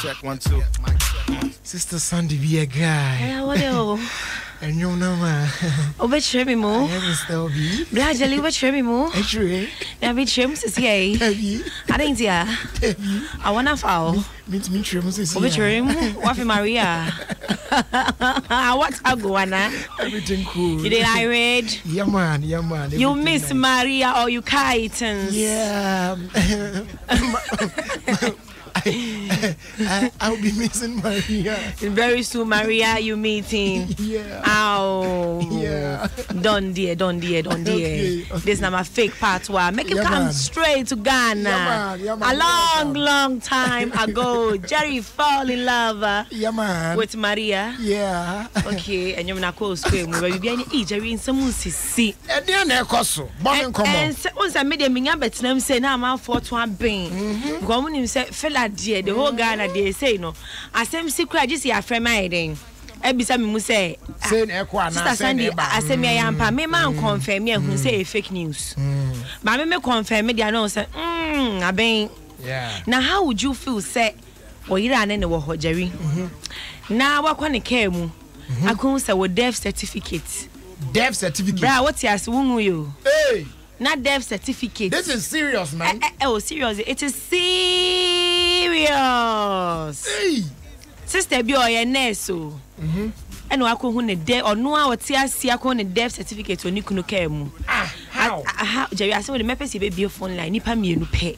check 1 2. Sister Sandy be a guy. What do? And you know, man. Oh, but show me more. I still be. Gradually, but show me more. Actually, I be trims is yay. I didn't see her. I want to foul. Means me trims is here. Trim, Waffy Maria. What's a goana? Everything cool. You did I read? Yeah, man, yeah, man. You miss nice. Maria or you kitens? Yeah. I'll be missing Maria. Very soon, Maria, you meeting. Yeah. Oh. Yeah. Don't dear. Okay. This is not my fake patois. Make you come man. Straight to Ghana. Yeah, man. A long time ago, Jerry fall in love with Maria. Yeah. Okay, and you're not close to him. We'll be any Jerry in some see. And then I coso. And once I made a minga, but them say now I'm for to have been. Go on him say fella. The whole Ghana they say no. I say secret just your friend my thing. Ebisa me say Sister Sandy I say me ampa me man confirm me who say fake news. But me confirm me they know say I been. Yeah. Now how would you feel say o yira na ne wo ho Jerry? Na wakwa ne care mu. Akon say wo death certificate. Death certificate. Bra what you wunu you? Hey. Not death certificate. This is serious, man. Oh, serious. It is serious. Hey. Sister be or nurse so. And no akon hu ne death or no a tia si akon ne death certificate oni kunu care mu. How? Jerry, I say we mepesi be phone line nipa mienu pe.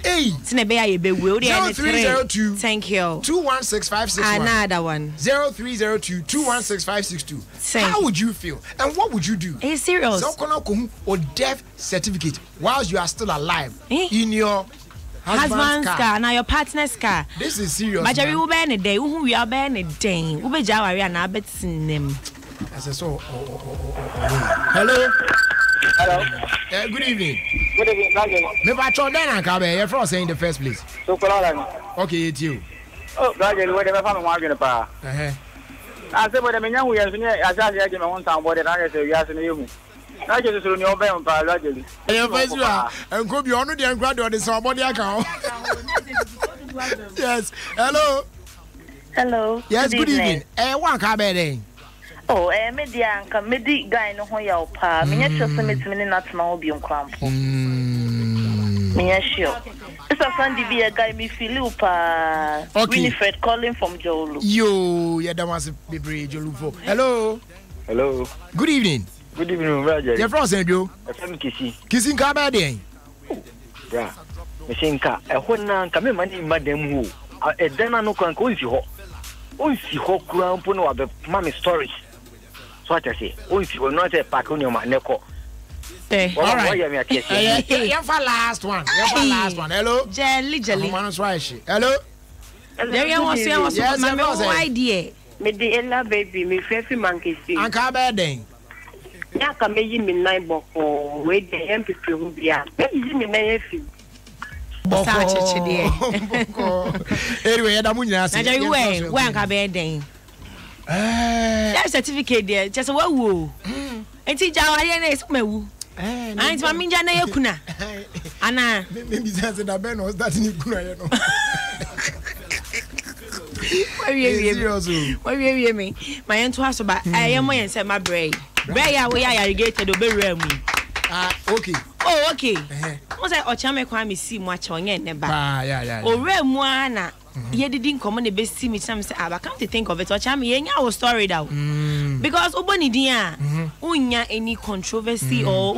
Hey. Sine be ya be we o dey 0302. Thank you. 216561. Another one. 0302 216562. How would you feel? And what would you do? It's serious. So kono or death certificate whilst you are still alive in your husband's car. Now your partner's car. This is serious. But Jerry, we be any day. We are be any day. We be jawari and abet sinem. I said so. Hello. Hello. Good evening. Good evening, Roger. Me patrol then and come here from saying the first place. So Colorado. Okay, it's you. Oh, Roger, where the family want to pa. I said what I mean we are as I get my own town body I say yes and you. I just saw your band pa Roger. Your face and go be on the graduate is somebody account. Yes. Hello. Hello. Yes, good evening. One come here. Oh, media and medi guy no ho ya pa. Me nya sure me timi not na obi nkrampo. Me nya sure. Sister Sandy be a guy me feel pa. Winifred calling from Jolu. Yo, yeah, that was be brave Jolu. Hello. Hello. Good evening. Good evening, Roger. You're from St. Joe? I'm Kissy. Kissing car by day. Bra. Me sinka e ho na nka me mani madam hu. E dana no kan ko nsi ho. O nsi ho kura mpo no abe mama stories. So what I say? Oh, if you will not a pack on your neko. All right. Yeah, for last one. Hello. Jelly. Hello. There you was my idea. Me the Ella baby, me fair monkey see. And car bad thing. Ya ka me yi me nine boko. We the MPP who be a. Me me na efi. Boko. Anyway, that munya say. Na you when ka bad thing. That certificate there, just a woo. And see, Jawari and it's mewu. And it's my minja na yakuna. Anna, maybe that's a ben was that in Kuna. Why you me? My aunt was about I am and said my brain. Bray, we are irrigated to bury me. Okay. Oh, okay. Was I or chame kwame see much on yen never. Yeah. Oh, Remuana. Ye didn't come on the best see me some say I come to think of it or chame yen our story down. Because Oboni dia unya any controversy or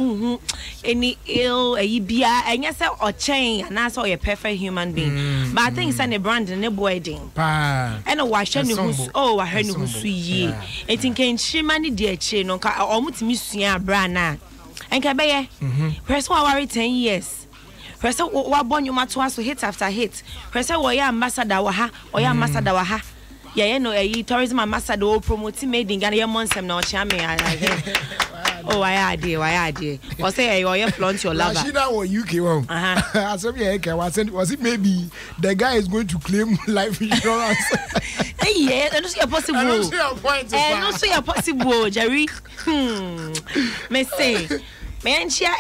any ill a bia and yes or chain and that's all a perfect human being. But I think it's a brand and a boy ding. And a wash and who's I heard who's ye. I think in shimani dear chain or almost miss ya brana. And Kabeye, press 10 years. Press what born you matwas hit after hit. Press what ya ambassador waha or ya ambassador waha. Yeah, no, tourism ambassador promoting made in Ghana Monsem no chame. Oh, why idea. Or say you flaunt your lover. She now UK one. Was it maybe the guy is going to claim life insurance? Yeah, I don't see a possible. I don't see a possible, Jerry. Me say, me share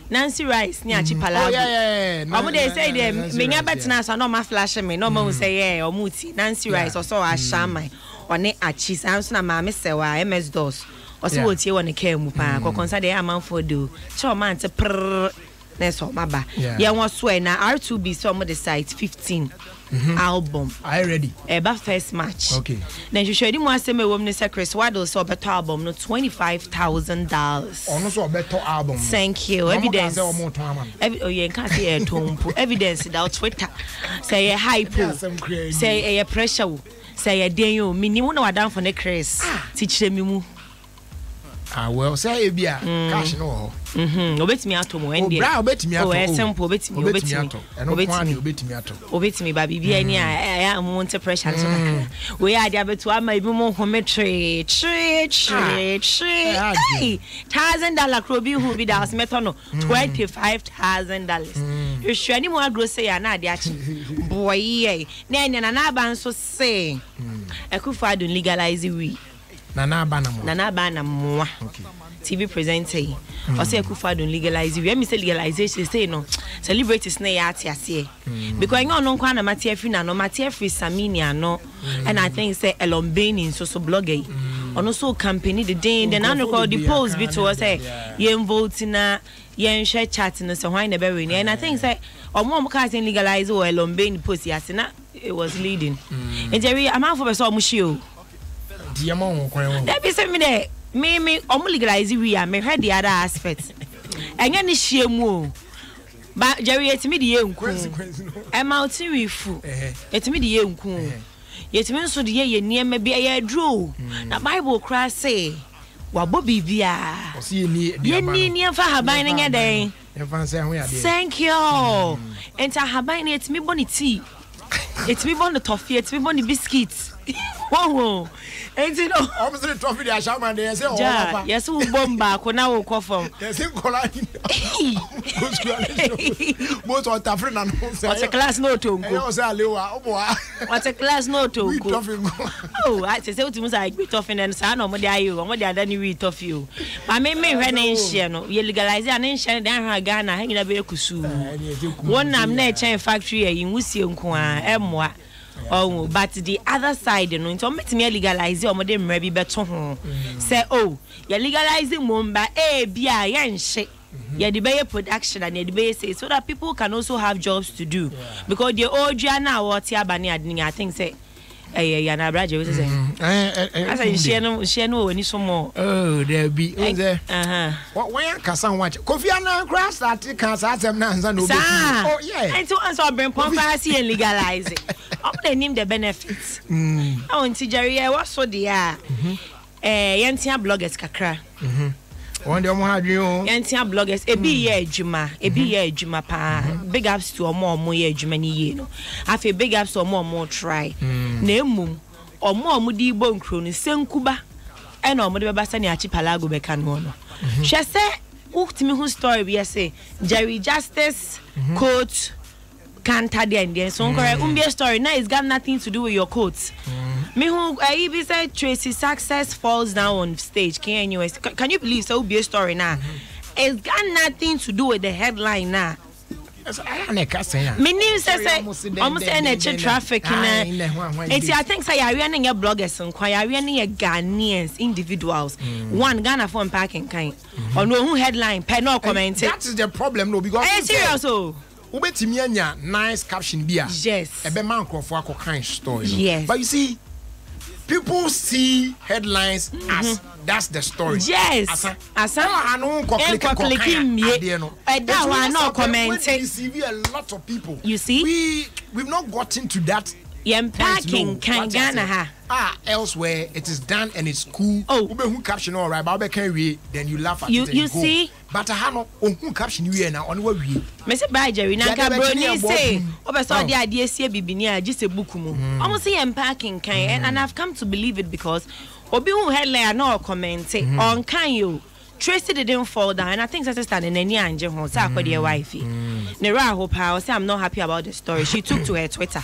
Nancy Rice, near Chipala. Oh, yeah. They say them, me never so no ma flash me, no more say, yeah, or Muti, Nancy Rice, or so I shamai, or ne a cheese, I'm so mamma say, MS DOS, or so what you want to care, Mupa, or consider the amount for do. Show man to prrr, that's all my ba. Yeah, one swear now, R2B, some of the sites, 15. Album. I ready. About first match. Okay. Then you show him one same woman say Chris Waddle saw better album no $25,000. Oh no, so better album. Thank you. Evidence. Oh yeah, can't say it home. Evidence without Twitter. Say a hype. Say a pressure. Say a day you minimum no down for the Chris. Teach them you. Well, say Ebia, cash no. Obet me ato mo endi. Oh, obet me ato. Oh, simple obet me. Obet me baby bi ani I am want pressure so. We are there to am ibi mo hometry. $1,000 krobi who be das meto no $25,000. You sure any more grow say na de achi. Boy, na ban so say. Ekufa don legalize we. Nana Banamo. Okay. TV presenter. Or say Kufa don't legalize. We say legalization say no. Celebrities na yati ase. Because you no kwa na matia free na no matia free Saminia no. And I think say Elombani so blogger. Ono so company the day then I call the post bit to say yen vote na yen share chat no so why na be win. And I think say omo ka say legalize or Elombani post yase na it was leading. And Jerry am out for so mushio. That be say me there. Me omo legalize we are me heard the other aspects. Enya ni shemu. But Jerry etimi de yenku. Am out we fu. Etimi de yenku. Yetimi so de ye niema bia ye dro. Na Bible cry say wabo bibia. Ye ni fa haban nya den. Thank you. Enta haban etimi boni tea. Etimi boni toffee, etimi boni biscuits. Wow. Ain't it almost the trophy they are shaman they say oh yes who bomba ko na wo ko from yes in kola most of the friend and what's a class no to go what's a class no to go oh I say what you say bit of and say no mo dey ayo mo dey adani we tough you but me hwe na nhye no ye legalize an nhye dan ha Ghana ha nyina be kusu one nam na chain factory e wusie nko a emoa. Oh, but the other side, you know, into me legalize or more than maybe better. Say, oh, you're legalizing Mumba, bia, yan shit. Yeah, the bay production and the bay say so that people can also have jobs to do. Because the old Jana or Tiabani, I think, say, na braje we say I say she no any so more oh there be there when can someone Kofi Annan cross that can say them na no be oh yeah and to answer bring pharmacy and legalize it up the name the benefits I want to Jerry what so there yentia bloggers kakra one day mo hadwin yentia bloggers ebi ye adwuma pa big ups to omo ye adwuma ni ye no afi big ups to omo try na emum omo di bo nkro no senkuba e na omo de beba sani achi palago be kan no hwe se uktimi hu story be say Jerry Justice coach Kanta the so correct be story now it's got nothing to do with your quotes. Me who I be say Tracy Success falls down on stage. Can you believe so be a story now? It's got nothing to do with the headline now. Me news say almost energy traffic it's I think say you are your bloggers and you are your Ghanaians individuals. One Ghana phone parking kind. Or no who headline pen no comment. That is the problem no because serious so ubetimi anya nice caption bia yes ebe man crofo akokan story yes but you see people see headlines as that's the story yes asa anu clicking me that one no comment you see a lot of people you see we've not gotten to that packing can Ghana ha elsewhere it is done and it's cool who caption all right but can we then you laugh at you it you see but no who caption we na on what we me say by Jerry na ka broni say obeso dey ade sie bibini a just a book mu almost say packing can and I've come to believe it because obi who headline na comment on can you Tracy didn't fall down, and I think that's standing in any home. So I called your wifey. Nera hope I say I'm not happy about the story. She took to her Twitter.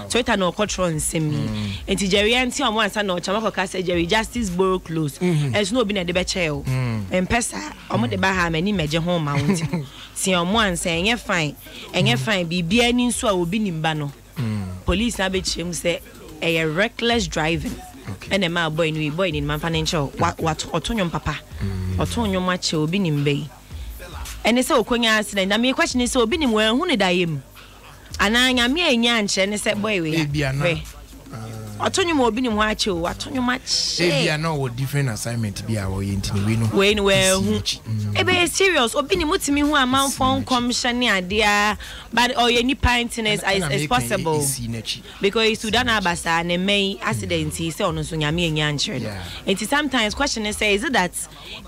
Twitter no control and send me. And Jerry and Tia once I know Chamako said Jerry Justice borough close. There's no been at the betrayal. And Pesa, I'm the Baham and image home mountain. See on one saying you're fine, and you're fine. Be any so I will be in Bano. Police have him say a reckless driving. And a my boy in my financial what Otonium papa Otonium match will be in bay. And it's so queen accident. I mean, question is so been where who did I am? And I am me and Yan and said, boy, we Otonium will be in watch you, Otonium match. I know what different assignment be our interview. When be serious or been with me who amount phone commission idea, but or any pintiness as possible. Because Sudan Abasa and a May accident is on Sunyami and Yancher. And sometimes question is say, is it that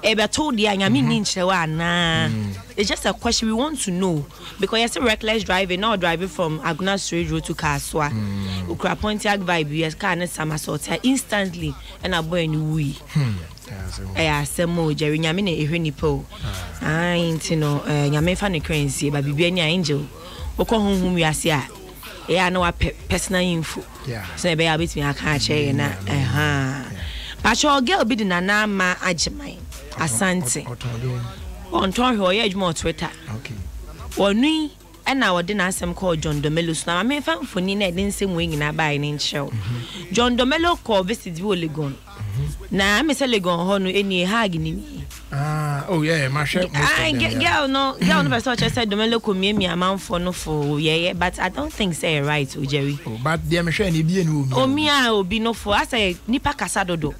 Eba told the Yami Nincha? It's just a question we want to know because it's a reckless driving, not driving from Aguna Street Road to Kaswa. Ukra Pontiac vibe, yes, can summer sort instantly and a boy in we. I said, Mo, Jerry Yamine, a renipo. I ain't no Yamefan currency, but be any angel. Oko whom we are here. I know a personal info. So I bear with me, I can't say, and but your girl be the Nana Ma Ajamai, Asante. On Tor edge more Twitter. Okay. Or me, and I didn't ask him called John Domelus. Now I may find for Nina didn't same wing in a buying show. John Domelo called visit Wooligon. Now I'm a Legon Honu any hagging. Oh yeah, my share. I get girl no such I said Domelo could me amount for no for yeah, but I don't think say right, Jerry. But dear Michelle, you be no. Oh, me, I will be no for I say Nipa Casado.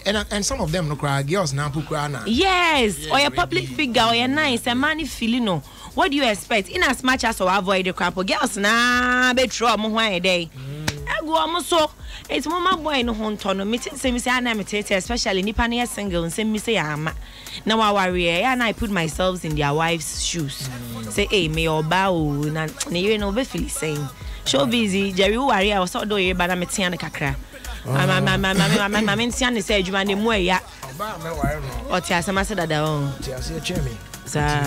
And some of them no cry girls now pukrana. Yes, or a public figure or a nice and money filino. What do you expect? In as much as I avoid the crap girls nah betro mo a day. I go almost so it's mama boy no hontono meeting say me say I especially Nipa near single and say me say ama. Now I worry and I put myself in their wives' shoes. Say hey me or bow na you know be feel saying. Show busy Jerry worry I was so do you but I'm tiana kakra. My mention is say adwuma ne mu ya. O ti asema se dada on. Ti ase chemi. Sa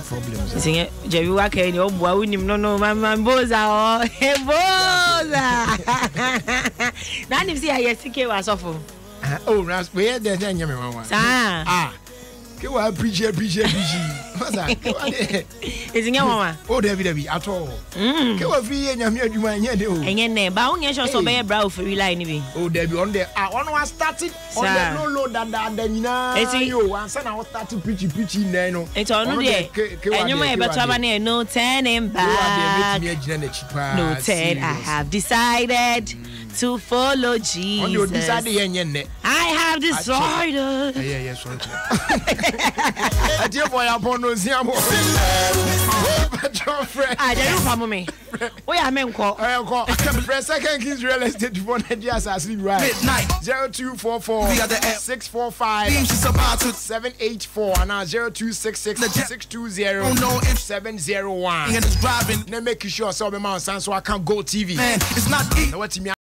problems. Singe Jerry wa ka ni obua unim no man boza o. Boza. Na nim si ayesike wa sofo. Oh, ras we there nya me wan. Sa. Ke wa preach. What's that? Is in one. Oh, David at all. Ke wa fi nya me adwuma nya de o. Enye ne ba won sure so be bra for rely ni bi. Oh, David on there. One was started on the no load that nyina. Yo, answer na started preach na no. It's on there. Enyuma e beto ba na no turning back. No turn. I have decided to follow Jesus. I have decided. Yeah, sorry. I dear boy, upon those young I don't know me. We are men call. Second Kings Real Estate for Nedias as right. Midnight 0244 645 784 and 0266 620 701. Then make sure so be man so I can go TV. Man, it's not easy.